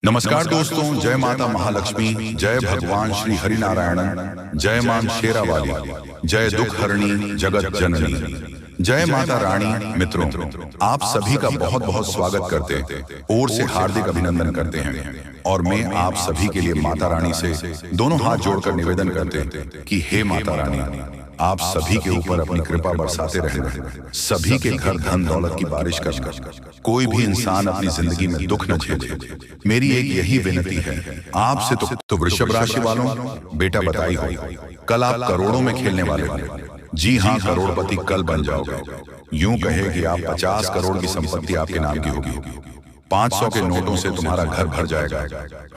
नमस्कार दोस्तों, जय माता महालक्ष्मी, जय भगवान श्री हरि नारायण, जय मां शेरावाली, जय दुख हरणी जगत जननी, जय माता रानी। मित्रों, आप सभी का बहुत बहुत स्वागत करते ओर से हार्दिक अभिनंदन करते हैं और मैं आप सभी के लिए माता रानी से दोनों हाथ जोड़कर निवेदन करते कि हे माता रानी, आप सभी के ऊपर अपनी कृपा बरसाते रहना, सभी के घर धन दौलत की बारिश करना, कोई भी इंसान अपनी जिंदगी में दुख न झेले। मेरी एक यही विनती है आपसे। तो वृषभ राशि वालों, बेटा बताई हो, कल आप करोड़ों में खेलने वाले हो। जी हाँ, करोड़पति कल बन जाओगे। यूं कहे कि आप 50 करोड़ की संपत्ति आपके नाम की होगी। 500 के नोटों से तुम्हारा घर भर जाएगा।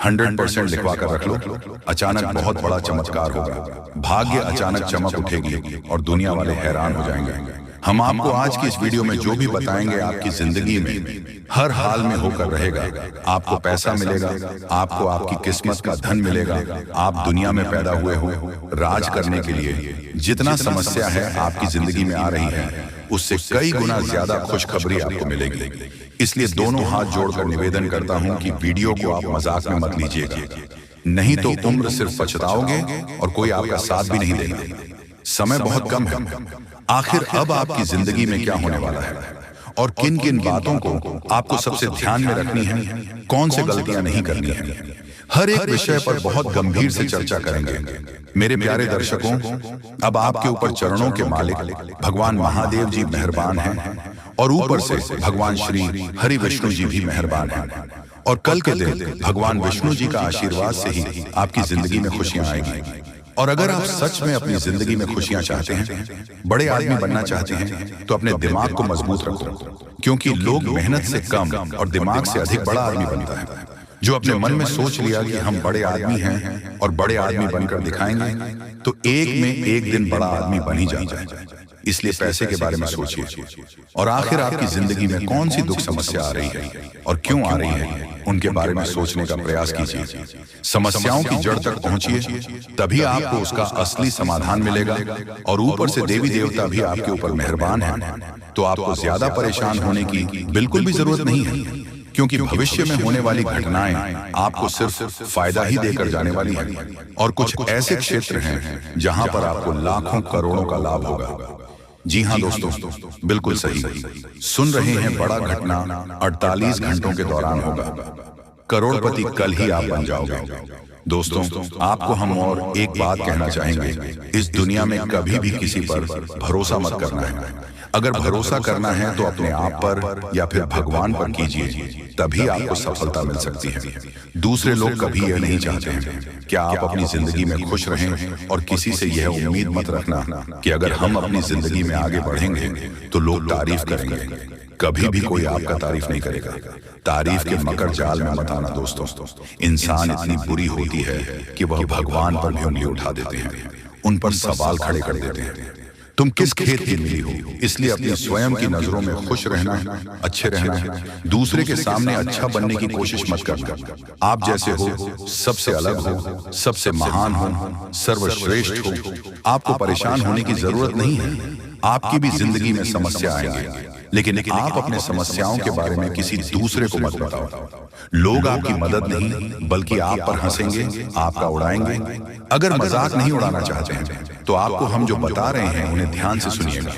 100% लिखवा कर रख लो, अचानक बहुत बड़ा चमत्कार होगा। भाग्य अचानक चमक उठेगी और दुनिया वाले हैरान हो जाएंगे। हम आपको आज की इस वीडियो में जो भी बताएंगे आपकी जिंदगी में हर हाल में होकर रहेगा। आपको पैसा मिलेगा, आपको आपकी किस्मत का धन मिलेगा। आप दुनिया में पैदा हुए हो राज करने के लिए। जितना समस्या है आपकी जिंदगी में आ रही है, उससे कई गुना ज्यादा खुशखबरी आपको मिलेगी। इसलिए दोनों हाथ जोड़कर निवेदन करता हूं कि वीडियो को आप मजाक में मत लीजिएगा, नहीं तो उम्र सिर्फ पछताओगे और कोई आपका साथ भी नहीं देगा। समय बहुत कम है। आखिर अब आपकी जिंदगी में क्या होने वाला है और किन किन बातों को आपको सबसे ध्यान में रखनी है, कौन से गलतियां नहीं करनी है, हर एक विषय पर बहुत गंभीर से चर्चा करेंगे। मेरे प्यारे दर्शकों, अब आपके ऊपर चरणों के मालिक भगवान महादेव जी मेहरबान हैं और ऊपर से भगवान श्री हरि विष्णु जी भी मेहरबान हैं। और कल के दिन भगवान विष्णु जी का आशीर्वाद से ही आपकी जिंदगी में खुशियां आएगी। और अगर आप सच में अपनी जिंदगी में खुशियां चाहते हैं, बड़े आदमी बनना चाहते हैं, तो अपने दिमाग को मजबूत रखो, क्योंकि लोग मेहनत से कम और दिमाग से अधिक बड़ा आदमी बनता है। जो अपने मन में सोच लिया कि हम बड़े आदमी हैं और बड़े आदमी बनकर दिखाएंगे, तो एक में एक दिन बड़ा आदमी बन ही जाता है। इसलिए पैसे के बारे में सोचिए और आखिर आपकी जिंदगी में कौन सी दुख समस्या आ रही है और क्यों आ रही है, उनके बारे में सोचने का प्रयास कीजिए। समस्याओं की जड़ तक पहुंचिए, तभी आपको उसका असली समाधान मिलेगा। और ऊपर से देवी देवता भी आपके ऊपर मेहरबान हैं, तो आपको ज्यादा परेशान होने की बिल्कुल भी जरूरत नहीं है, क्योंकि भविष्य में होने वाली घटनाएं आपको सिर्फ फायदा ही देकर जाने वाली हैं। और कुछ ऐसे क्षेत्र हैं जहां पर आपको लाखों करोड़ों का लाभ होगा। जी हाँ दोस्तों, बिल्कुल सही सुन रहे हैं। बड़ा घटना 48 घंटों के दौरान होगा। करोड़पति कल ही आप बन जाओगे। दोस्तों, आपको हम और एक बात कहना चाहेंगे, इस दुनिया में कभी भी किसी पर भरोसा मत करना है। अगर भरोसा करना है तो अपने आप पर या फिर भगवान पर कीजिए, तभी आपको सफलता मिल सकती है। दूसरे लोग कभी यह नहीं चाहते हैं कि आप अपनी जिंदगी में खुश रहें, और किसी से यह उम्मीद मत रखना कि अगर हम अपनी जिंदगी में आगे बढ़ेंगे तो लोग तारीफ करेंगे। कभी भी कोई आपका तारीफ नहीं करेगा। तारीफ के मकर जाल में मत आना दोस्तों। इंसान इतनी बुरी होती है कि वह भगवान पर भी उंगली उठा देते हैं, उन पर सवाल खड़े कर देते हैं। तुम किस खेत की मिली हो, इसलिए अपनी स्वयं की नजरों में खुश रहना है, अच्छे रहना है। दूसरे के सामने अच्छा बनने की कोशिश मत करना। आप जैसे हो, सबसे अलग हो, सबसे महान हो, सर्वश्रेष्ठ हो। आपको परेशान होने की जरूरत नहीं है। आपकी भी जिंदगी में समस्या आएंगे, लेकिन आप अपने समस्याओं के बारे में किसी दूसरे को मत बताओ। लोग आपकी मदद नहीं बल्कि आप पर हंसेंगे, आपका उड़ाएंगे। अगर मजाक नहीं उड़ाना चाहते हैं तो आपको हम जो बता रहे हैं उन्हें ध्यान से सुनिएगा।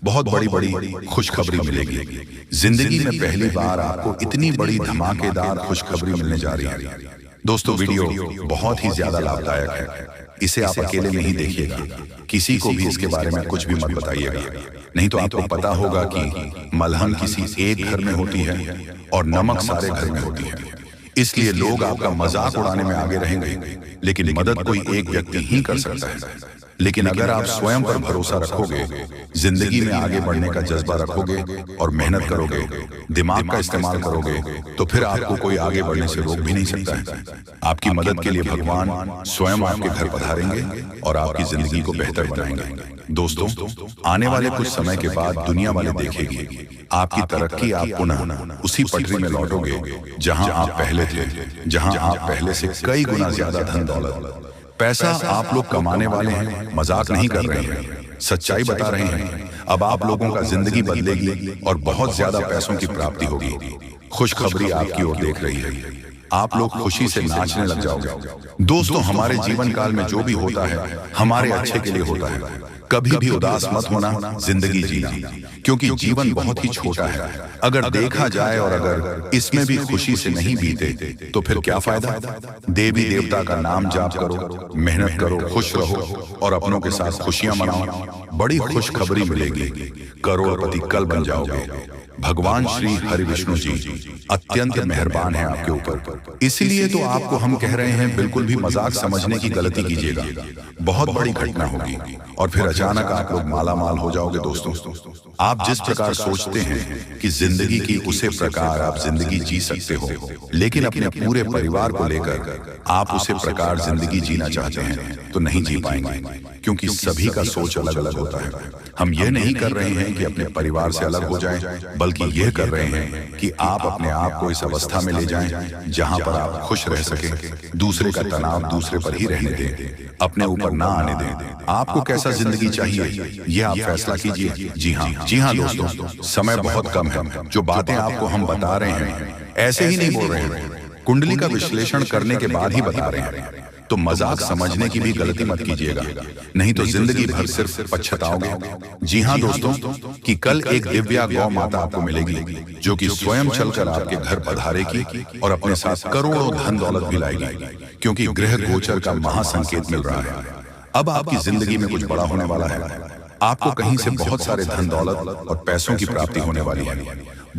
बहुत बड़ी बड़ी खुशखबरी मिलेगी। जिंदगी में पहली बार आपको इतनी बड़ी धमाकेदार खुशखबरी मिलने जा रही है। दोस्तों, वीडियो बहुत ही ज्यादा लाभदायक है। इसे आप अकेले में ही देखिएगा, किसी को भी इसके बारे में कुछ भी मत बताइएगा, नहीं तो आपको पता होगा कि मलहम किसी एक घर में होती है और नमक सारे घर में होती है। इसलिए लोग आपका मजाक उड़ाने में आगे रहेंगे, लेकिन मदद कोई एक व्यक्ति ही कर सकता है। लेकिन अगर आप स्वयं पर भरोसा रखोगे, जिंदगी में आगे बढ़ने का जज्बा रखोगे और मेहनत करोगे, दिमाग का इस्तेमाल करोगे, तो फिर आपको कोई आगे बढ़ने से रोक भी नहीं सकता है। आपकी मदद के लिए भगवान स्वयं आपके घर पधारेंगे और आपकी जिंदगी को बेहतर बनाएंगे। दोस्तों, आने वाले कुछ समय के बाद दुनिया वाले देखेगी आपकी तरक्की। आप पुनः उसी पटरी में लौटोगे जहां आप पहले थे, जहां आप पहले से कई गुना ज्यादा धन दौलत पैसा आप लोग कमाने वाले हैं। मजाक नहीं कर रहे हैं, सच्चाई बता रहे हैं। अब आप लोगों का जिंदगी बदलेगी और बहुत ज्यादा पैसों की प्राप्ति होगी। खुशखबरी आपकी ओर देख रही है। आप लोग खुशी से नाचने लग जाओगे। दोस्तों, हमारे जीवन काल में जो भी होता है हमारे अच्छे के लिए होता है। कभी भी उदास मत होना, जिंदगी जीना, क्योंकि जीवन बहुत ही छोटा है। अगर देखा जाए और अगर इसमें भी खुशी से नहीं बीते तो फिर क्या फायदा। देवी देवता का नाम जाप करो, मेहनत करो, खुश रहो और अपनों के साथ खुशियां मनाओ। बड़ी खुशखबरी मिलेगी, करोड़पति कल बन जाओगे। भगवान श्री हरि विष्णु जी अत्यंत मेहरबान है आपके ऊपर। इसीलिए तो आपको हम कह रहे हैं, बिल्कुल भी मजाक समझने की गलती कीजिएगा। बहुत बड़ी घटना होगी और फिर अचानक आप लोग माला माल हो जाओगे। दोस्तों, आप जिस प्रकार सोचते हैं कि जिंदगी की उसे प्रकार आप जिंदगी जी सकते हो, लेकिन अपने पूरे परिवार को लेकर आप उसे प्रकार जिंदगी जीना चाहते हैं तो नहीं जी पाएंगे, क्योंकि सभी का सोच अलग अलग होता है। हम ये नहीं कर रहे हैं कि अपने परिवार से अलग हो जाएं, बल्कि यह कर रहे हैं कि आप अपने आप को इस अवस्था में ले जाएं जहां पर आप खुश रह सकें, दूसरे का तनाव दूसरे पर ही रहने दें, अपने ऊपर ना आने दें। आपको कैसा जिंदगी चाहिए ये आप फैसला कीजिए। जी हाँ दोस्तों, समय बहुत कम है। जो बातें आपको हम बता रहे हैं ऐसे ही नहीं बोल रहे हैं, कुंडली का विश्लेषण करने के बाद ही बता रहे हैं। तो मजाक समझने की भी गलती मत कीजिएगा, नहीं तो जिंदगी भर सिर्फ पछताओगे। जी हाँ दोस्तों, कि कल एक दिव्या गौ माता आपको मिलेगी जो कि स्वयं चलकर आपके घर पधारेगी और अपने साथ करोड़ों धन दौलत भी लाएगी, क्योंकि ग्रह गोचर का महासंकेत मिल रहा है। अब आपकी जिंदगी में कुछ बड़ा होने वाला है। आपको कहीं से बहुत सारे धन दौलत और पैसों की प्राप्ति होने वाली है।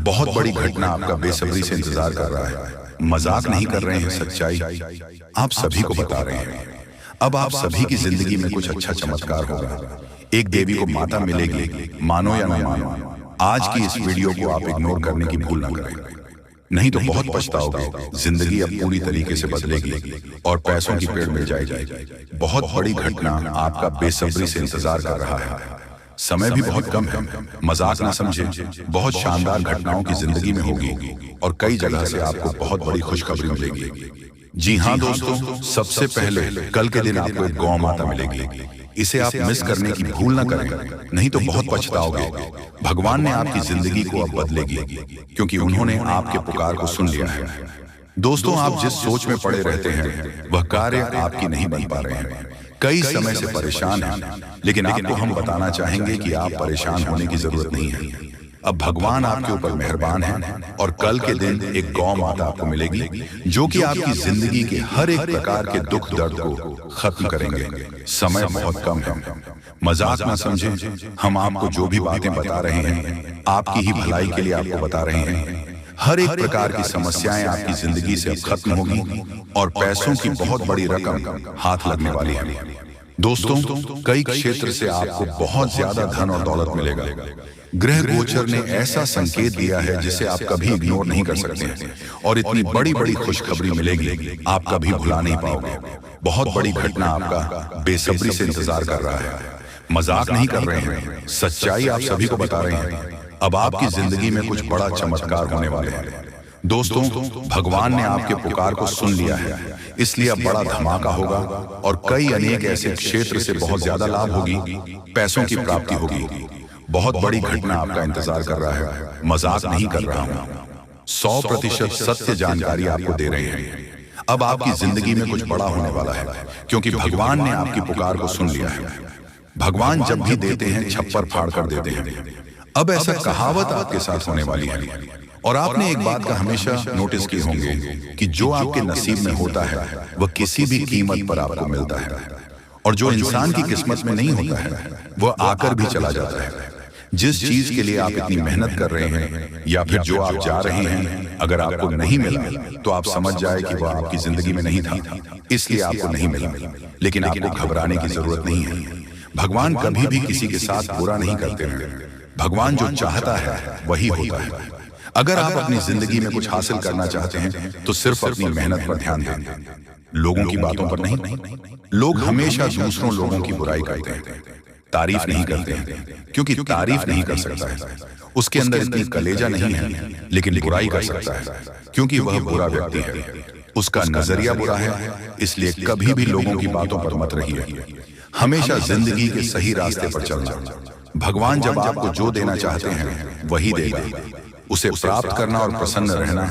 बहुत बड़ी घटना आपका बेसब्री से इंतजार कर रहा है। मजाक नहीं कर रहे हैं, सच्चाई आप सभी को बता रहे हैं। अब आप सभी की जिंदगी में कुछ अच्छा चमत्कार होगा। एक देवी को माता मिलेगी, मानो या न मानो। आज की इस वीडियो को आप इग्नोर करने की भूल न करें, नहीं तो बहुत पछताओगे। जिंदगी अब पूरी तरीके से बदलेगी और पैसों की पेड़ मिल जाएगी। बहुत बड़ी घटना आपका बेसब्री से इंतजार कर रहा है। समय भी बहुत कम है, मजाक ना समझे। बहुत शानदार घटनाओं की जिंदगी में होगी और कई जगह से आपको बहुत बड़ी खुशखबरी मिलेगी। जी हाँ दोस्तों, सबसे पहले कल के दिन आपको एक गौ माता मिलेगी। इसे आप मिस करने की भूल ना करें, नहीं तो बहुत पछताओगे। भगवान ने आपकी जिंदगी को अब बदलेगी, क्योंकि उन्होंने आपके पुकार को सुन लिया है। दोस्तों, आप जिस सोच में पड़े रहते हैं वह कार्य आपकी नहीं बन पा रहे हैं। कई समय से परेशान हैं, लेकिन आपको हम बताना चाहेंगे कि आप परेशान होने की जरूरत नहीं है। अब भगवान आपके ऊपर मेहरबान है और कल के दिन एक गौ माता आपको मिलेगी जो कि आपकी जिंदगी के हर एक प्रकार के दुख दर्द को खत्म करेंगे। समय बहुत कम है, मजाक ना समझें। हम आपको जो भी बातें बता रहे हैं आपकी ही भलाई के लिए आपको बता रहे हैं। हर एक प्रकार की समस्याएं आपकी जिंदगी से अब खत्म होगी और पैसों की बहुत बड़ी रकम हाथ लगने वाली है। दोस्तों, कई क्षेत्र से आपको बहुत ज्यादा धन और दौलत मिलेगा। ग्रह गोचर ने ऐसा संकेत दिया है जिसे आप कभी इग्नोर नहीं कर सकते हैं और इतनी बड़ी बड़ी खुशखबरी मिलेगी आप कभी भुला नहीं पाओगे। बहुत बड़ी घटना आपका बेसब्री से इंतजार कर रहा है। मजाक नहीं कर रहे हैं, सच्चाई आप सभी को बता रहे हैं। अब आपकी जिंदगी में कुछ बड़ा चमत्कार होने वाले हैं। दोस्तों, भगवान ने आपके पुकार को सुन लिया है, इसलिए अब बड़ा धमाका होगा और कई अनेक ऐसे क्षेत्र से बहुत ज्यादा लाभ होगी, पैसों की प्राप्ति होगी। बहुत बड़ी घटना आपका इंतजार कर रहा है, मजाक नहीं कर रहा हूं। 100% सत्य जानकारी आपको दे रहे हैं। अब आपकी जिंदगी में कुछ बड़ा होने वाला है, क्योंकि भगवान ने आपकी पुकार को सुन लिया है। भगवान जब भी देते हैं छप्पर फाड़ कर देते हैं। अब ऐसा कहावत आपके साथ होने वाली है। और आपने एक बात का हमेशा नोटिस किए होंगे कि जो आपके नसीब में होता है वह किसी भी कीमत पर आपको मिलता है, और जो इंसान की किस्मत में नहीं होता है वह आकर भी चला जाता है। जिस चीज के लिए आप इतनी मेहनत कर रहे हैं या फिर जो आप जा रहे हैं, अगर आपको नहीं मिला तो आप समझ जाए कि वह आपकी जिंदगी में नहीं था, इसलिए आपको नहीं मिला। लेकिन आपको घबराने की जरूरत नहीं है। भगवान कभी भी किसी के साथ बुरा नहीं करते हैं। भगवान जो चाहता है वही होता है। अगर आप अपनी जिंदगी में कुछ हासिल करना चाहते हैं तो सिर्फ अपनी मेहनत पर ध्यान दें, लोगों की बातों पर नहीं। लोग हमेशा दूसरों लोगों की बुराई करते हैं, तारीफ नहीं करते हैं, क्योंकि तारीफ नहीं कर सकता है, उसके अंदर इतनी कलेजा नहीं है। लेकिन बुराई कर सकता है, क्योंकि वह बुरा व्यक्ति है, उसका नजरिया बुरा है। इसलिए कभी भी लोगों की बातों पर मत रहिए, हमेशा जिंदगी के सही रास्ते पर चलना। भगवान जब आपको जो देना चाहते हैं वही देगा। उसे प्राप्त करना और प्रसन्न रहना,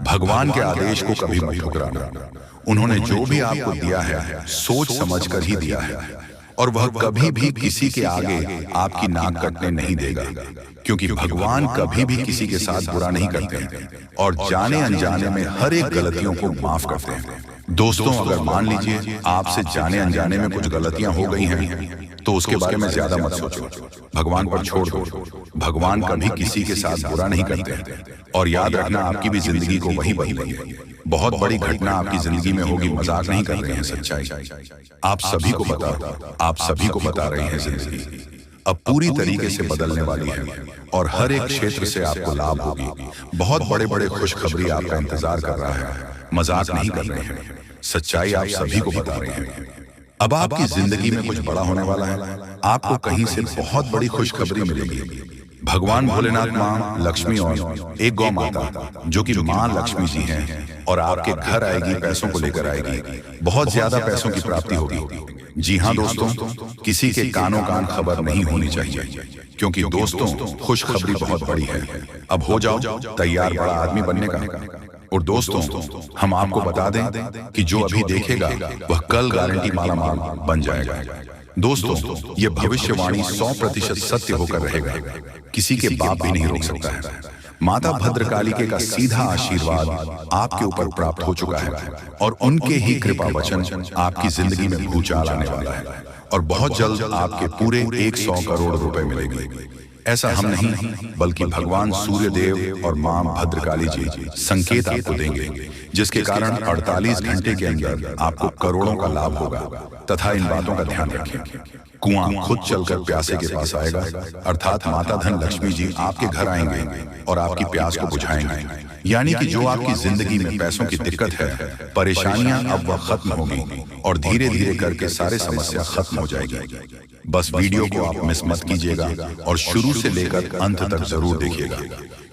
भगवान के आदेश को कभी मत ठुकराना। उन्होंने जो भी आपको दिया है सोच समझकर ही दिया है, और वह कभी भी किसी के आगे आपकी नाक कटने नहीं देगा, क्योंकि भगवान कभी भी किसी के साथ बुरा नहीं करते हैं और जाने अनजाने में हर एक गलतियों को माफ करते हैं। दोस्तों, अगर मान लीजिए आपसे जाने अनजाने में कुछ गलतियां हो गई हैं तो उसके बारे में ज्यादा मत सोचो, भगवान पर छोड़ दो। भगवान कभी किसी के साथ बुरा नहीं करते, और याद रखना आपकी भी जिंदगी को वही बदलेंगे। बहुत बड़ी घटना आपकी जिंदगी में होगी, मजाक नहीं कर रहे हैं, सच्चाई आप सभी को बता रहे हैं। जिंदगी अब पूरी तरीके से बदलने वाली है और हर एक क्षेत्र से आपको लाभ होगी। बहुत बड़े बड़े खुशखबरी आपका इंतजार कर रहा है, मजाक नहीं कर रहे हैं, सच्चाई आप सभी को बता रहे हैं। अब आपकी जिंदगी में कुछ बड़ा होने वाला है, आपको कहीं से बहुत बड़ी खुशखबरी मिलेगी। भगवान भोलेनाथ, माँ लक्ष्मी और एक गौ माता जो कि माँ लक्ष्मी जी हैं, और आपके घर आएगी, पैसों को लेकर आएगी, बहुत ज्यादा पैसों की प्राप्ति होगी। जी हाँ दोस्तों, किसी के कानों कान खबर नहीं होनी चाहिए, क्योंकि दोस्तों खुशखबरी बहुत बड़ी है। अब हो जाओ तैयार बड़ा आदमी बनने का। और दोस्तों, हम आपको बता दें कि जो अभी देखेगा वह कल गारंटी मालामाल बन जाएगा। दोस्तों, ये भविष्यवाणी 100% सत्य होकर रहेगा, किसी के बाप भी नहीं रोक सकता है। माता भद्रकालिके का सीधा आशीर्वाद आपके ऊपर प्राप्त हो चुका है, और उनके ही कृपा वचन आपकी जिंदगी में भूचाल आने वाला है, और बहुत जल्द आपके पूरे 100 करोड़ रुपए मिलेंगे। ऐसा हम नहीं, बल्कि भगवान सूर्य देव और मां भद्रकाली जी संकेत आपको देंगे, जिसके कारण 48 घंटे के अंदर आपको करोड़ों का लाभ होगा। तथा इन बातों का ध्यान रखें, कुआं खुद चलकर प्यासे के पास आएगा, अर्थात माता धन लक्ष्मी जी आपके घर आएंगे और आपकी प्यास को बुझाएंगे। यानी कि जो आपकी जिंदगी में पैसों की दिक्कत है, परेशानियां अब वह खत्म होगी, और धीरे धीरे करके सारे समस्या खत्म हो जाएगी। बस वीडियो को आप मिस मत कीजिएगा और शुरू से लेकर अंत तक जरूर देखिएगा,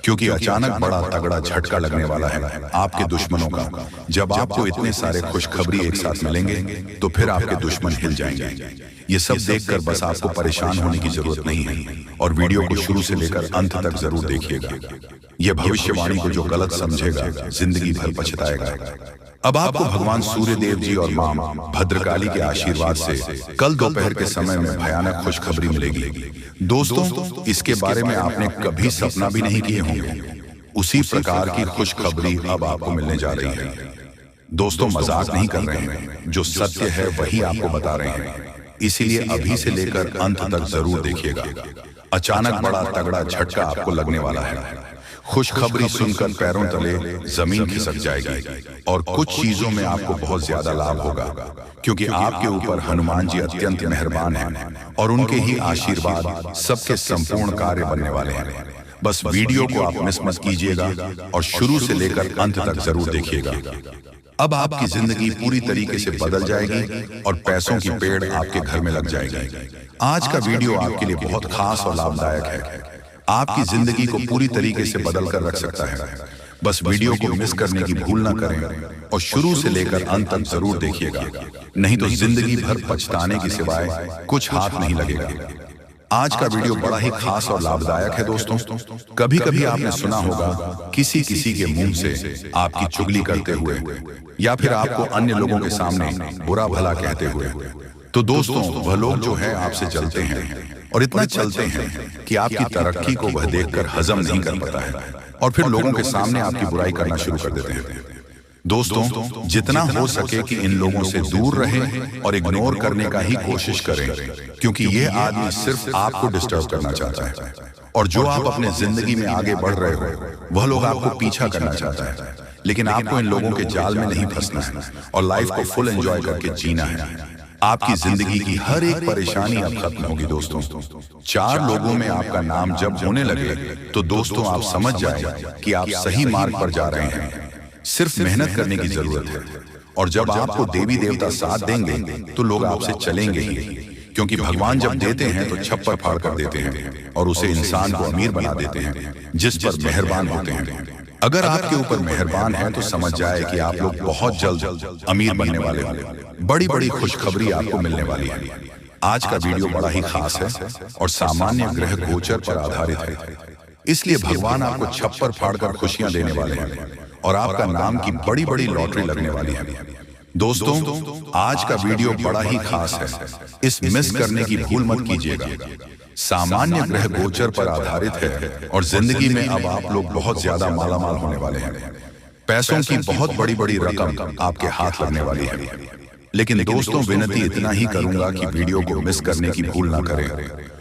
क्योंकि अचानक बड़ा तगड़ा झटका लगने वाला है आपके दुश्मनों का। जब आपको इतने सारे खुशखबरी एक साथ मिलेंगे तो फिर आपके दुश्मन हिल जाएंगे। ये सब देखकर बस आपको परेशान होने की जरूरत नहीं है, और वीडियो को शुरू से लेकर अंत तक जरूर देखिएगा। यह भविष्यवाणी को जो गलत समझेगा जिंदगी भर पछताएगा। अब आपको भगवान सूर्य देव जी और मां भद्रकाली के आशीर्वाद से कल दोपहर के समय में भयानक खुशखबरी मिलेगी। दोस्तों, इसके बारे में आपने कभी सपना भी नहीं किए होंगे। उसी प्रकार की खुशखबरी अब आपको मिलने जा रही है। दोस्तों, मजाक नहीं कर रहे हैं, जो सत्य है वही आपको बता रहे हैं, इसीलिए अभी से लेकर अंत तक जरूर देखिएगा। अचानक बड़ा तगड़ा झटका आपको लगने वाला है। खुशखबरी सुनकर पैरों तले जमीन खिसक जाएगी, और कुछ चीजों में आपको बहुत ज्यादा लाभ होगा, क्योंकि आपके ऊपर हनुमान जी अत्यंत मेहरबान हैं, और उनके ही आशीर्वाद सबके संपूर्ण कार्य बनने वाले हैं। बस वीडियो को आप मिस मत कीजिएगा और शुरू से लेकर अंत तक जरूर देखिएगा। अब आपकी जिंदगी पूरी तरीके से बदल जाएगी और पैसों की पेड़ आपके घर में लग जाएगी। आज का वीडियो आपके लिए बहुत खास और लाभदायक है, आपकी जिंदगी को पूरी तरीके से बदल कर रख सकता है। बस वीडियो को मिस करने की भूल ना करें और शुरू से लेकर अंत तक जरूर देखिएगा, नहीं तो जिंदगी भर पछताने की सिवाय कुछ हाथ नहीं लगेगा। आज का वीडियो बड़ा ही खास और लाभदायक है। दोस्तों, कभी कभी आपने सुना होगा किसी किसी के मुंह से आपकी चुगली करते हुए, या फिर आपको अन्य लोगों के सामने बुरा भला कहते हुए। तो दोस्तों, वह लोग जो है आपसे चलते हैं, और इतना चलते हैं कि आपकी तरक्की को वह देखकर हजम नहीं कर पाता है, और फिर लोगों के सामने आपकी बुराई करना शुरू कर देते हैं। दोस्तों, जितना हो सके कि इन लोगों से दूर रहें और इग्नोर करने का ही कोशिश करें, क्योंकि ये आदमी सिर्फ आपको डिस्टर्ब करना चाहता है, और जो आप अपने जिंदगी में आगे बढ़ रहे हो वह लोग आपको पीछा करना चाहता है। लेकिन आपको इन लोगों के जाल में नहीं फंसना है और लाइफ को फुल एंजॉय करके जीना है। आपकी जिंदगी की हर एक परेशानी अब खत्म होगी। दोस्तों, 4 लोगों में आपका नाम जब होने लगे तो दोस्तों आप समझ जाए कि आप सही मार्ग पर जा रहे हैं। सिर्फ मेहनत करने की जरूरत है, और जब आपको देवी देवता साथ देंगे तो लोग आपसे चलेंगे ही, क्योंकि भगवान जब देते हैं तो छप्पर फाड़ कर देते हैं और उसे इंसान को अमीर बना देते हैं जिस पर मेहरबान होते हैं। अगर आपके ऊपर मेहरबान है तो समझ जाए कि आप लोग बहुत जल्द अमीर बनने वाले हैं। बड़ी बड़ी खुशखबरी आपको मिलने वाली है। आज का वीडियो बड़ा ही खास है और सामान्य ग्रह गोचर पर आधारित है। इसलिए भगवान आपको छप्पर फाड़कर खुशियां देने वाले हैं और आपका नाम की बड़ी बड़ी लॉटरी लगने वाली है। दोस्तों, आज का वीडियो बड़ा ही खास है, इस मिस करने की भूल मत कीजिएगा। सामान्य ग्रह गोचर पर आधारित है और जिंदगी में अब आप लोग बहुत ज्यादा मालामाल होने वाले हैं। पैसों की बहुत बड़ी बड़ी रकम आपके हाथ लगने वाली है। लेकिन दोस्तों, विनती इतना ही करूंगा कि वीडियो को मिस करने की भूल ना करें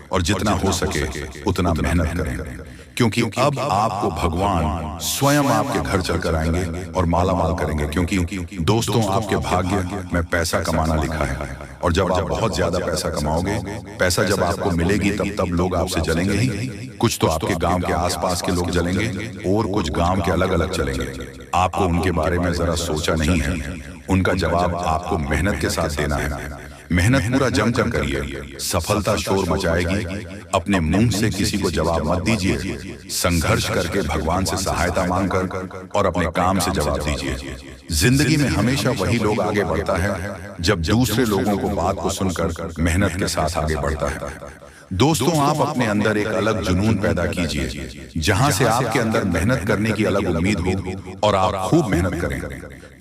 और जितना हो सके उतना मेहनत करें, क्योंकि अब आपको भगवान स्वयं आपके घर चलकर आएंगे और मालामाल करेंगे। क्योंकि दोस्तों, आपके भाग्य में पैसा कमाना लिखा है और जब आप बहुत ज्यादा पैसा कमाओगे, पैसा जब आपको मिलेगी तब लोग आपसे जलेंगे ही। कुछ तो आपके गांव के आसपास के लोग जलेंगे और कुछ गांव के अलग अलग चलेंगे। आपको उनके बारे में जरा सोचा नहीं है। उनका जवाब आपको मेहनत के साथ देना है। मेहनत पूरा जमकर करिए, सफलता शोर मचाएगी। अपने मुंह से किसी को जवाब मत दीजिए, संघर्ष करके भगवान से सहायता मांगकर और अपने काम से जवाब दीजिए। जिंदगी में हमेशा वही लोग आगे बढ़ता है जब दूसरे लोगों को बात को सुनकर मेहनत के साथ आगे बढ़ता है। दोस्तों, आप अपने अंदर एक अलग जुनून पैदा कीजिए, जहां से आपके अंदर मेहनत करने की अलग उम्मीद हो और आप खूब मेहनत करें,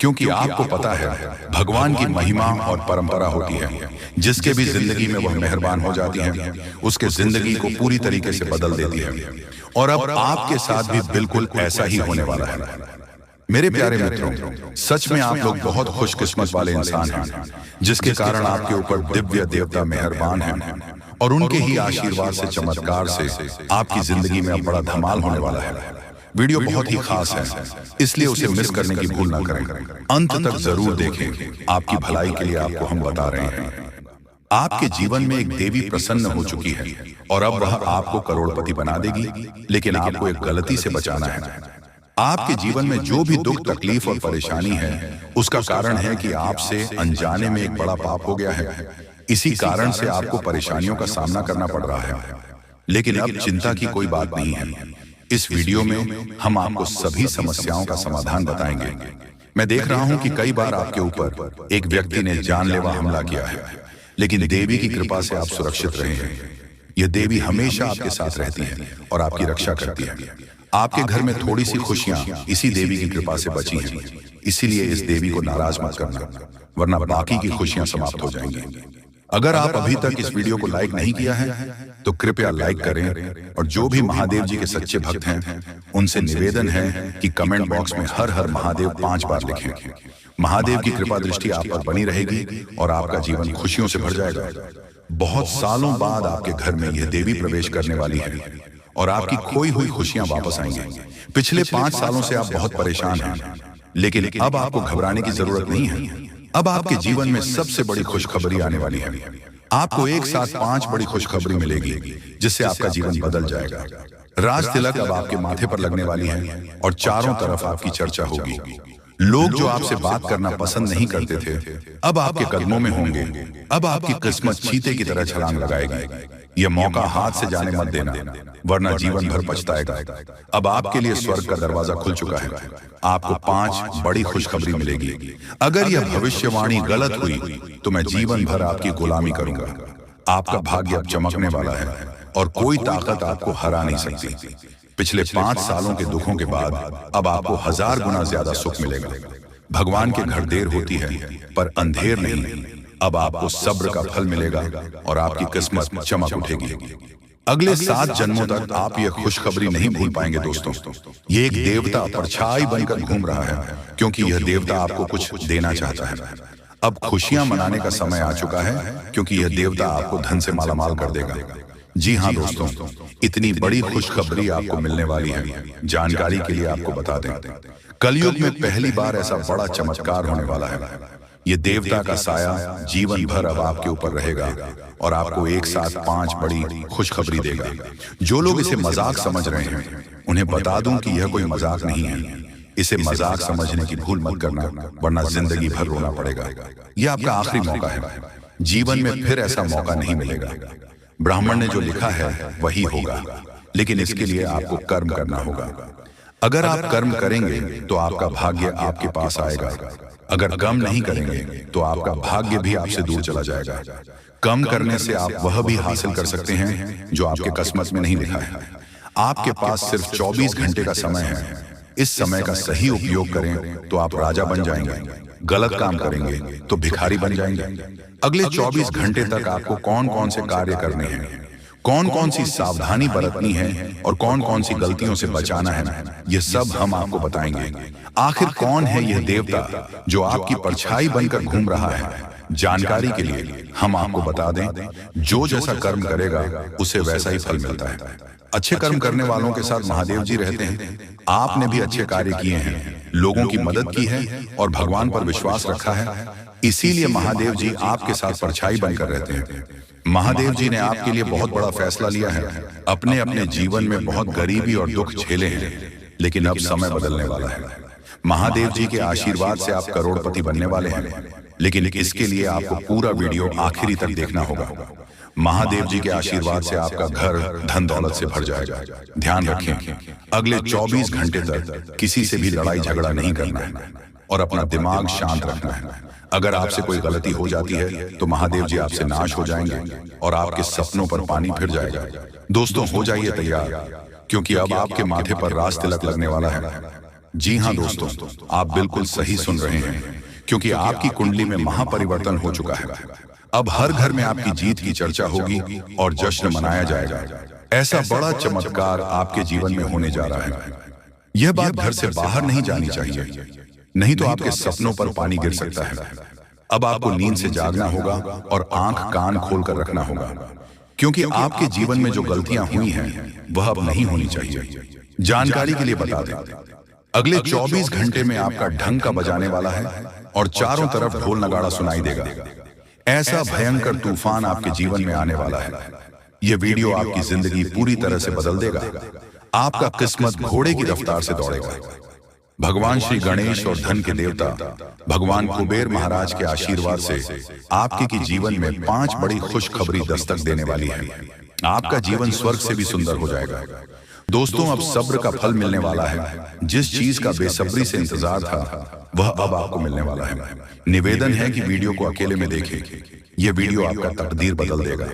क्योंकि आपको पता है भगवान की महिमा और परंपरा होती है। जिसके भी जिंदगी में वह मेहरबान हो जाती है, उसके जिंदगी को पूरी तरीके से बदल देती है। और अब आपके साथ भी बिल्कुल ऐसा ही होने वाला है। मेरे प्यारे मित्रों, सच में आप लोग बहुत खुशकिस्मत वाले इंसान हैं, जिसके कारण आपके ऊपर दिव्य देवता मेहरबान हैं और उनके ही आशीर्वाद से, चमत्कार से आपकी जिंदगी में अब बड़ा धमाल होने वाला है। वीडियो बहुत ही खास है, इसलिए उसे मिस करने की भूल ना करें। अंत तक जरूर देखें, आपकी भलाई के लिए आपको हम बता रहे हैं। आपके जीवन में एक देवी प्रसन्न हो चुकी है और अब वह आपको करोड़पति बना देगी, लेकिन आपको एक गलती से बचाना है। आपके जीवन में जो भी दुख, तकलीफ और परेशानी है, उसका कारण है कि आपसे अनजाने में एक बड़ा पाप हो गया है। इसी कारण से आपको परेशानियों का सामना करना पड़ रहा है। लेकिन अब चिंता की कोई बात नहीं है। इस वीडियो में हम आपको सभी समस्याओं का समाधान बताएंगे। मैं देख रहा हूं कि कई बार आपके ऊपर एक व्यक्ति ने जानलेवा हमला किया है, लेकिन देवी की कृपा से आप सुरक्षित रहे हैं। यह देवी हमेशा आपके साथ रहती है और आपकी रक्षा करती है। आपके घर में थोड़ी सी खुशियां इसी देवी की कृपा से बची हैं। इसीलिए इस देवी को नाराज मत करना, वरना बाकी की खुशियां समाप्त हो जाएंगी। अगर आप अभी तक इस वीडियो को लाइक नहीं किया है तो कृपया लाइक करें और जो भी महादेव जी के सच्चे भक्त हैं उनसे निवेदन है कि कमेंट बॉक्स में हर हर महादेव 5 बार लिखें। महादेव की कृपा दृष्टि आप पर बनी रहेगी और आपका जीवन खुशियों से भर जाएगा। बहुत सालों बाद आपके घर में यह देवी प्रवेश करने वाली है और आपकी खोई हुई खुशियां वापस आएंगी। पिछले 5 सालों से आप बहुत परेशान हैं, लेकिन अब आपको घबराने की जरूरत नहीं है। अब आपके जीवन में सबसे बड़ी खुशखबरी आने वाली है। आपको एक साथ 5 बड़ी खुशखबरी मिलेगी, जिससे आपका जीवन बदल जाएगा। राज तिलक अब आपके माथे पर लगने वाली है और चारों तरफ आपकी चर्चा होगी। लोग जो आपसे बात करना पसंद नहीं करते थे, अब आपके कदमों में होंगे। अब आपकी किस्मत चीते की तरह छलांग लगाएगी। यह मौका हाथ से जाने मत देना, वरना जीवन भर पछताएगा। अब आपके लिए स्वर्ग का दरवाजा खुल चुका है। आपको 5 बड़ी खुशखबरी मिलेगी। अगर यह भविष्यवाणी गलत हुई तो मैं जीवन भर आपकी गुलामी करूंगा। आपका भाग्य अब चमकने वाला है और कोई ताकत आपको हरा नहीं सकती। पिछले 5 सालों के दुखों के बाद अब आपको 1000 गुना ज्यादा सुख मिलेगा। भगवान के घर देर होती है पर अंधेर नहीं। अब आपको सब्र का फल मिलेगा और आपकी किस्मत चमक उठेगी। अगले 7 जन्मों तक आप यह खुशखबरी नहीं भूल पाएंगे। दोस्तों, ये एक देवता परछाई बनकर घूम रहा है, क्योंकि यह देवता आपको कुछ देना चाहता है। अब खुशियां मनाने का समय आ चुका है, क्योंकि यह देवता आपको धन से मालामाल कर देगा। जी हाँ दोस्तों, इतनी बड़ी खुशखबरी आपको मिलने वाली है। जानकारी के लिए आपको बता दें, कलयुग में पहली बार ऐसा बड़ा चमत्कार होने वाला है। ये देवता का साया जीवन भर अब आपके ऊपर रहेगा और आपको एक साथ 5 बड़ी खुशखबरी देगा। जो लोग इसे मजाक समझ रहे हैं, उन्हें बता दूं कि यह कोई मजाक नहीं है। इसे मजाक समझने की भूल मत करना, वरना जिंदगी भर रोना पड़ेगा। यह आपका आखिरी मौका है। जीवन में फिर ऐसा मौका नहीं मिलेगा। ब्राह्मण ने जो लिखा है वही होगा, लेकिन इसके लिए आपको कर्म करना होगा। अगर आप कर्म करेंगे तो आपका भाग्य आपके पास आएगा। अगर कर्म नहीं करेंगे तो आपका भाग्य भी आपसे दूर चला जाएगा। कर्म करने से आप वह भी हासिल कर सकते हैं जो आपके किस्मत में नहीं लिखा है। आपके पास सिर्फ 24 घंटे का समय है। इस समय का सही उपयोग करें तो आप राजा बन जाएंगे, गलत काम करेंगे तो भिखारी बन जाएंगे। अगले 24 घंटे तक आपको कौन कौन से कार्य करने हैं, कौन कौन सी सावधानी बरतनी है और कौन कौन सी गलतियों से बचाना है, ये सब हम आपको बताएंगे। आखिर कौन है यह देवता जो आपकी परछाई बनकर घूम रहा है? जानकारी के लिए हम आपको बता दें, जो जैसा कर्म करेगा उसे वैसा ही फल मिलता है। अच्छे कर्म करने वालों के साथ महादेव जी रहते हैं। आपने भी अच्छे कार्य किए हैं, लोगों की मदद की है और भगवान पर विश्वास रखा है, इसीलिए महादेव जी आपके साथ परछाई बनकर रहते हैं। महादेव जी ने आपके लिए बहुत बड़ा फैसला लिया है। अपने अपने जीवन में बहुत गरीबी और दुख झेले हैं, लेकिन अब समय बदलने वाला है। महादेव जी के आशीर्वाद से आप करोड़पति बनने वाले हैं, लेकिन इसके लिए आपको पूरा वीडियो आखिरी तक देखना होगा। महादेव जी के आशीर्वाद से आपका घर धन दौलत से भर जाएगा। ध्यान रखें, अगले 24 घंटे तक किसी से भी लड़ाई झगड़ा नहीं करना है और अपना दिमाग शांत रखना है। अगर आपसे कोई गलती हो जाती है तो महादेव जी आपसे नाश हो जाएंगे और आपके सपनों पर पानी फिर जाएगा। दोस्तों, हो जाइए तैयार, क्योंकि अब आपके माथे पर राज तिलक लगने वाला है। जी हाँ दोस्तों, आप बिल्कुल सही सुन रहे हैं, क्योंकि आपकी कुंडली में महापरिवर्तन हो चुका है। अब हर घर में आपकी जीत की चर्चा होगी और जश्न मनाया जाएगा। ऐसा बड़ा चमत्कार आपके जीवन में होने जा रहा है। यह बात घर से बाहर नहीं जानी चाहिए, नहीं तो आपके सपनों पर पानी गिर सकता है। अब आपको नींद से जागना होगा और आंख कान खोलकर रखना होगा, क्योंकि आपके जीवन में जो गलतियां हुई हैं वह अब नहीं होनी चाहिए। जानकारी के लिए बता दें, अगले 24 घंटे में आपका ढंग का बजाने वाला है और चारों तरफ ढोल नगाड़ा सुनाई देगा। ऐसा भयंकर तूफान आपके जीवन में आने वाला है। यह वीडियो आपकी जिंदगी पूरी तरह से बदल देगा। आपका किस्मत घोड़े की रफ्तार से दौड़ेगा। भगवान श्री गणेश और धन के देवता भगवान कुबेर महाराज के आशीर्वाद से आपके की जीवन में 5 बड़ी खुशखबरी दस्तक देने वाली है। आपका जीवन स्वर्ग से भी सुंदर हो जाएगा। दोस्तों, अब सब्र का फल मिलने वाला है। जिस चीज का बेसब्री से इंतजार था वह अब आपको मिलने वाला है। निवेदन है कि वीडियो को अकेले में देखें। यह वीडियो आपका तकदीर बदल देगा।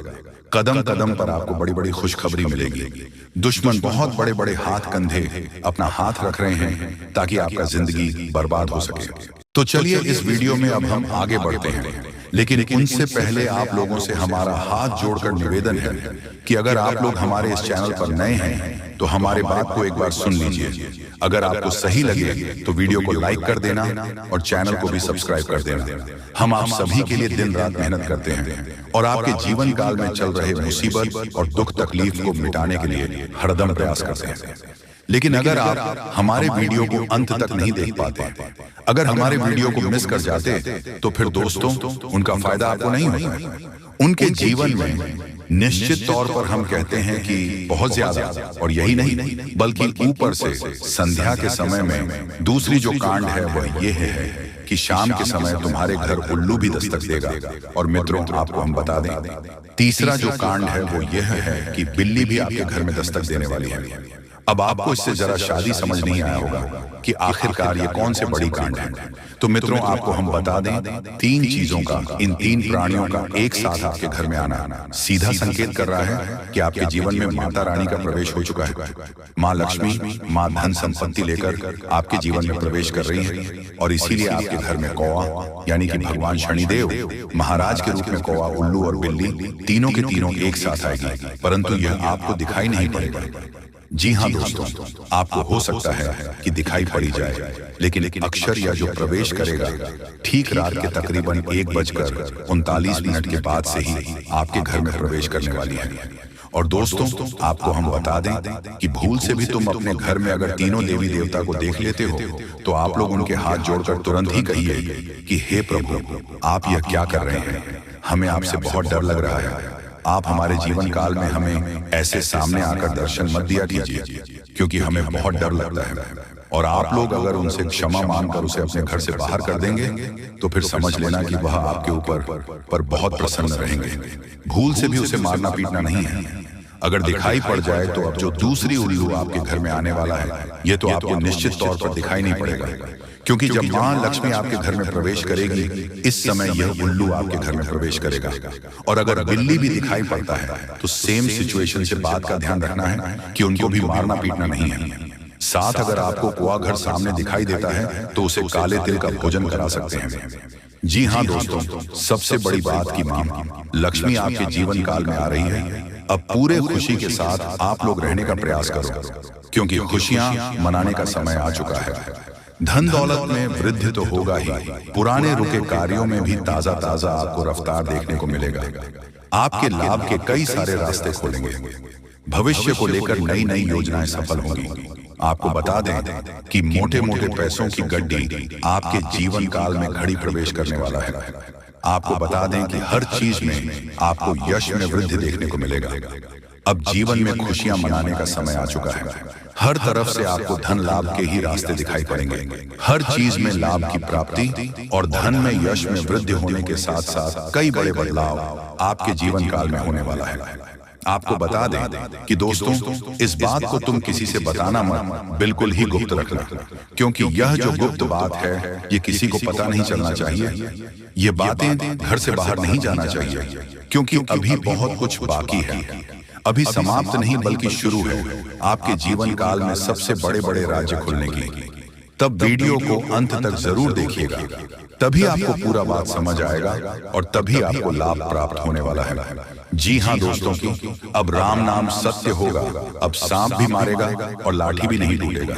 कदम कदम पर आपको बड़ी बड़ी खुशखबरी मिलेगी। दुश्मन बहुत बड़े बड़े हाथ कंधे अपना हाथ रख रहे हैं ताकि आपका जिंदगी बर्बाद हो सके। तो चलिए इस वीडियो में अब हम आगे बढ़ते हैं, लेकिन उनसे पहले आप लोगों से हमारा हाथ जोड़कर निवेदन है कि अगर आप लोग हमारे इस चैनल पर नए हैं तो हमारे बात को एक बार सुन लीजिए। अगर आपको सही लगे तो वीडियो को लाइक कर देना और चैनल को भी सब्सक्राइब कर देना। हम आप सभी के लिए दिन रात मेहनत करते हैं और आपके जीवन काल में चल रहे मुसीबत और दुख तकलीफ को मिटाने के लिए हरदम प्रयास करते हैं। लेकिन अगर आप हमारे वीडियो को अंत तक नहीं देख पाते, अगर हमारे वीडियो को मिस कर जाते, तो फिर दोस्तों उनका फायदा आपको नहीं होता। उनके जीवन में निश्चित तौर पर हम कहते हैं कि बहुत ज्यादा, और यही नहीं बल्कि ऊपर से संध्या के समय में दूसरी जो कांड है वह ये है कि शाम के समय तुम्हारे घर उल्लू भी दस्तक देगा। और मित्रों, आपको हम बता दें, तीसरा जो कांड है वो यह है कि बिल्ली भी आपके घर में दस्तक देने वाली है। अब आपको इससे जरा शादी समझ नहीं आया होगा कि आखिरकार ये कौन से बड़ी कांड है। तो मित्रों, आपको हम बता दें, 3 चीजों का, इन 3 प्राणियों का एक साथ आपके घर में आना सीधा संकेत कर रहा है कि आपके जीवन में माता रानी का प्रवेश हो चुका है। माँ लक्ष्मी, माँ धन संपत्ति लेकर आपके जीवन में प्रवेश कर रही है, और इसीलिए आपके घर में कौवा यानी कि भगवान शनिदेव महाराज के रूप में कौवा, उल्लू और बिल्ली तीनों के तीनों एक साथ आएगी, परंतु यह आपको दिखाई नहीं पड़ेगा। जी हाँ दोस्तों, आपको हो सकता है कि दिखाई पड़ी जाए, लेकिन अक्षर या जो प्रवेश करेगा ठीक रात के तकरीबन 1:39 के बाद से ही आपके घर में प्रवेश करने वाली है। और दोस्तों, आपको हम बता दें कि भूल से भी तुम अपने घर में अगर तीनों देवी देवता को देख लेते हो तो आप लोग उनके हाथ जोड़कर तुरंत ही कहिए कि हे प्रभु, आप यह क्या कर रहे हैं? हमें आपसे बहुत डर लग रहा है। आप हमारे जीवन काल में हमें ऐसे सामने आकर दर्शन मत दिया कीजिए, क्योंकि हमें बहुत डर लगता है। और आप लोग अगर उनसे क्षमा मांगकर उसे अपने घर से बाहर कर देंगे तो फिर समझ लेना कि वह आपके ऊपर बहुत प्रसन्न रहेंगे। भूल से भी उसे मारना पीटना नहीं है। अगर दिखाई पड़ जाए तो अब जो दूसरी उल्लू आपके घर में आने वाला है, ये तो आपको निश्चित तौर पर दिखाई नहीं पड़ेगा, क्योंकि जब मां लक्ष्मी आपके घर में प्रवेश करेगी, इस समय यह उल्लू आपके घर में प्रवेश करेगा। और अगर बिल्ली भी दिखाई पड़ता है तो सेम सिचुएशन से बात का ध्यान रखना है कि उनको भी मारना पीटना नहीं है। साथ अगर आपको कुआ घर सामने दिखाई देता है तो उसे काले तिल का भोजन करा सकते हैं। जी हाँ दोस्तों, सबसे बड़ी बात की मां लक्ष्मी आपके जीवन काल में आ रही है। अब पूरे खुशी के साथ आप लोग रहने का प्रयास करो, क्योंकि खुशियां मनाने का समय आ चुका है। धन दौलत में वृद्धि तो होगा ही, पुराने रुके कार्यों में भी ताजा ताजा आपको रफ्तार देखने को मिलेगा। आपके लाभ के कई सारे रास्ते खोलेंगे। भविष्य को लेकर नई नई योजनाएं सफल होंगी। आपको बता दें कि मोटे मोटे पैसों की गड्डी आपके जीवन काल में घड़ी प्रवेश करने वाला है। आपको बता दें कि हर चीज में आपको यश में वृद्धि देखने को मिलेगा। अब जीवन में खुशियां मनाने का समय आ चुका है। हर तरफ से आपको धन लाभ के ही रास्ते दिखाई पड़ेंगे। हर चीज में लाभ की प्राप्ति और धन में यश में वृद्धि होने के साथ साथ कई बड़े बदलाव आपके जीवन काल में होने वाला है। आपको बता दें कि दोस्तों, इस बात को तुम किसी से बताना मत, बिल्कुल ही गुप्त रखना, क्योंकि यह जो गुप्त बात है ये किसी को पता नहीं चलना चाहिए। ये बातें घर से बाहर नहीं जाना चाहिए, क्योंकि अभी बहुत कुछ बाकी है। अभी समाप्त नहीं बल्कि शुरू है आपके जीवन काल में सबसे बड़े बड़े राज्य खुलने की। तब वीडियो को अंत तक जरूर देखिएगा, तभी आपको पूरा बात समझ आएगा और तभी आपको लाभ प्राप्त होने वाला है। जी हाँ दोस्तों की, अब राम नाम सत्य होगा। अब सांप भी मारेगा और लाठी भी नहीं टूटेगा।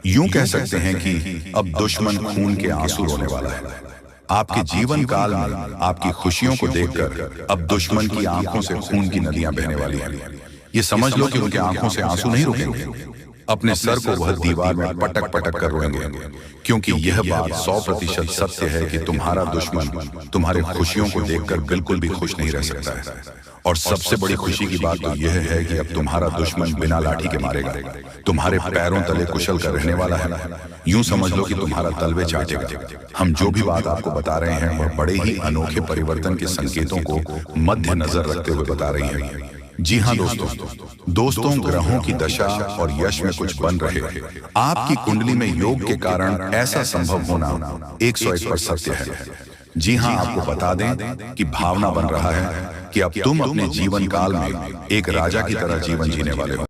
यूं कह सकते हैं कि अब दुश्मन खून के आंसू रोने वाला है। आपके जीवन काल में आपकी खुशियों को देखकर अब दुश्मन की आंखों से खून की नदियां बहने वाली हैं। ये समझ लो कि उनके आंखों से आंसू नहीं रुकेंगे। अपने सर को वह दीवार में पटक पटक कर रोएंगे, क्योंकि यह बात 100% सत्य है कि तुम्हारा दुश्मन तुम्हारे खुशियों को देखकर बिल्कुल भी खुश नहीं रह सकता है। और सबसे बड़ी खुशी की बात तो यह है कि अब तुम्हारा दुश्मन बिना लाठी के मारेगा, तुम्हारे पैरों तले कुशल कर रहने वाला है। यूं समझ लो कि तुम्हारा तलवे चाटेगा। हम जो भी बात आपको बता रहे हैं वह बड़े ही अनोखे परिवर्तन के संकेतों को मद्देनजर रखते हुए बता रही है। जी हाँ दोस्तों, ग्रहों की दशा और यश में कुछ बन रहे। आपकी कुंडली में योग के कारण ऐसा संभव होना 101% सत्य है। जी हाँ, आपको बता दें कि भावना बन रहा है कि अब तुम अपने जीवन काल में एक राजा की तरह जीवन जीने वाले हो।